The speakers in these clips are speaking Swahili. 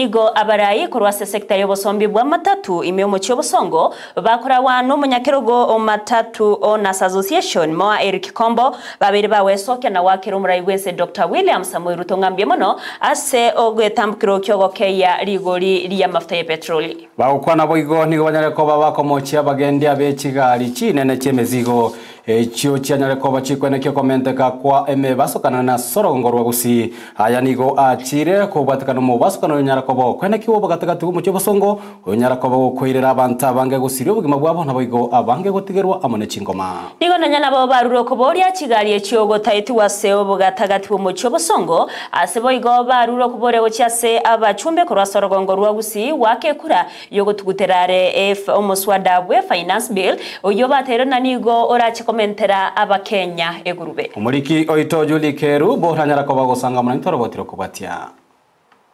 Igo abarayi kurwase sekta y'obosombi bwa matatu imyomochi y'obosongo bakorawa n'umunyakirugo matatu Owners Association moa Eric Kombo babiri bawesoke na wakira umurayi wese Dr. William Samuel Ruto ngambye muno ase ogwetambukiro kyogokeya rigori lya mafuta ya petroli bagukwana boigo nigo banyareko babakomochia bagendi abechigali chinene chemezigo ekyo cyanyareko bachikwene kyo komenteka kwa eme basokana na sorongo rwagusi aya nigo achire ko batakana mu basokana nyarako bo kwene kiwo bagatagatu mu cyobosongo nyarako bo koirera abantu abange gusiri ubugima bwabo naboigo abange gotigerwa amone chingoma nigo nanyana bo baruro ko bori achigali ekyogo taiti waseo bugatagatu mu cyobosongo aseboigo baruro ko borewo cyase abachumbe ko rwasorongo rwagusi wakekura yogo tuguterare omuswada bwe finance bill oyo baterana nigo orachi komentera abakenya egurube umuriki oito Julie Keru bo hanyarako bagosanga mu ntorobotiro kubatia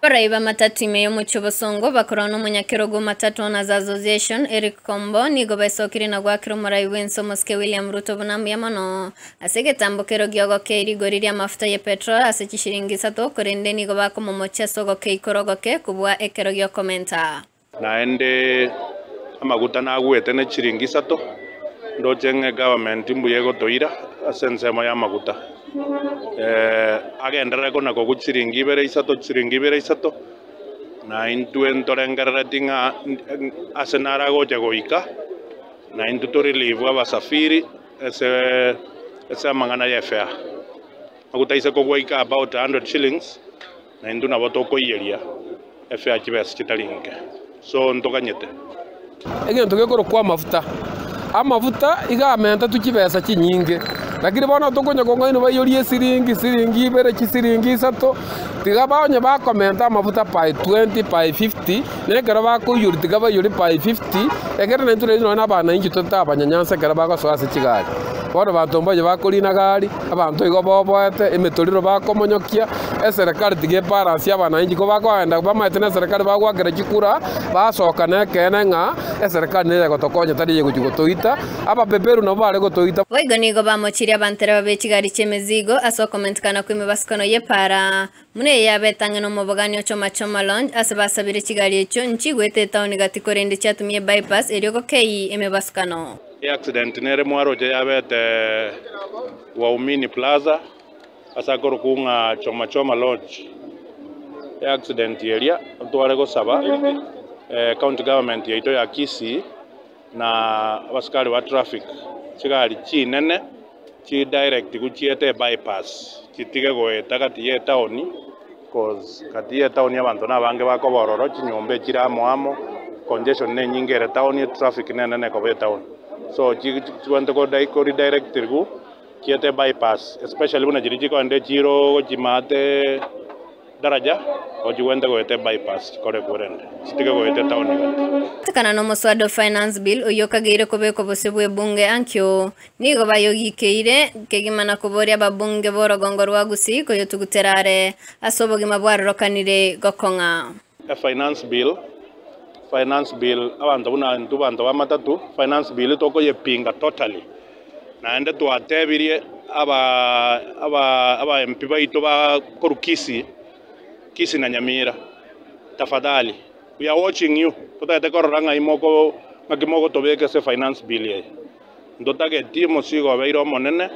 Baraiba matatu imeyo mu cyobosongo bakorana n'umunyakirugo matatu Owners Association Eric Kombo nigo besokiri na gwakira umurayi wenso Moske William Ruto bunamya mano asegetambukero gyogoke rigori lya mafuta ya petrol asekishiringi sato korende nigo bakomomocha sogoke ikorogoke kubwa ekero gyo komenta naende amaguta nagwete ne chiringi sato ndocenge government mbuye gotoira asensemo ya maguta agendera kona ko chiringi bere isato na intu entorengerera tinga asenara goje goika na intu to relieve abasafiri ese mangana ya fare maguta isa ko goika about 100 shillings na intu na boto ko yeria fare kibesi kitalinge so ntokanyete egento gekoro kwa amavuta igamenta tukibesa kinyinge lakini bona tukonya kongaino bayorie siringi ibere kisiringi sato tigabanye bakomenta amavuta by 20 by 50 nekera bakuyuri tigabayuri by 50 egere nenture na bana inji totabanyanyanse kera bagosoase kigali bono bantomboje bakolina gari abantu igo boboete emetoriro bakomonyokia eserikali tige balance abana inji ko bakwenda bamaite na serikali bagwakira kikura basoka nekene nga eserikali neye gotokonya tariye gutoita aba beberu no bare gotoita Waigo nigo bamochiri abantera babechigari chemezigo aso komentkana kwime baskano ye para mune yabetanga no muboganyo choma lounge asabasabire kigali echo nchigwete tauni gatikorende chatumye bypass erioko kei eme baskano accident nere mwaro je yabete Waumini Plaza asakoro kunga choma lodge accident area tware go saba county government yaito ya Kisii na abaskari wa traffic kigali chinene chi direct kuchiete bypass kitige goeta kati ye town cause kati ye town y'abantu nabange bakobororo chinyombe kiramo congestion ne nyingere town ye traffic nene ko be town so chiwante ko direct tirgu kiete bypass especially buna jiriji ko ande jiro jimate daraja ojiwende goete bypass kore kurende kitige goete town Takana no muswada finance bill oyokagire kobeko bosebwe bunge ankyo nigo bayogikeire kegimana kuboria babunge borogongo rwagusi ko yotuguterare asobogima bwarokanire gokonga finance bill abantu buna ntubantu bamatatu finance bill toko yepinga totally naende twatebirie aba MP baito ba korukisi Kisii na Nyamira tafadhali we are watching you tutete kororanga imoko makimoko tobeke se finance bill ye ndotage timo sigo beiro monene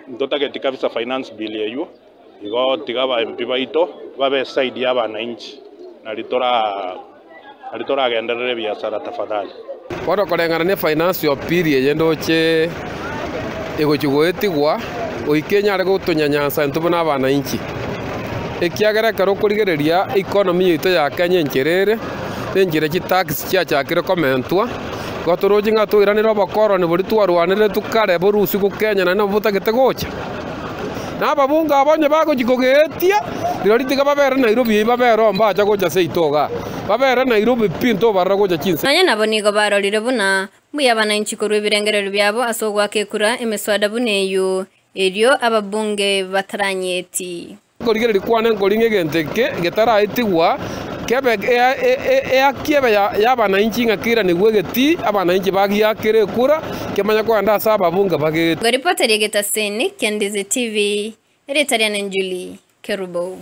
ndotage tikabisa finance bill ye yu igo tigaba MP baito babe side y'abana inchi nalitora agenderere biashara tafadhali bono korengana ne finance bill ye ndoche ego chigoetigwa oikenya ari gutunyanyansa ntubona abana inchi ekiagera karo kurigereria economy yito ya Kenya ncherere nenjire ki tax cyakire komentwa gotoroji ngatuiranira bakoro ne buri twarwanire tukare burusi ku Kenya na butagete gocha nababunga abonye bago jikogetia riroritiga babera Nairobi babera mbaja gocha seitoga babera Nairobi pinto barra gocha chinse nanya nabo nigo barorire buna muyabana inchiko rwibirengerero byabo asogwa kekura emeswada buneyo erio ababunge bataranyeti Korigeri kwane ngoringe genteke getara itigwa kebe kiebe yabana inchi ngakira nigwegeti abana inchi bagia kire kura kemanya kwa nda saba bunga bage Reporter yegeta seni Kendizi TV Eritarian Julie Kerubo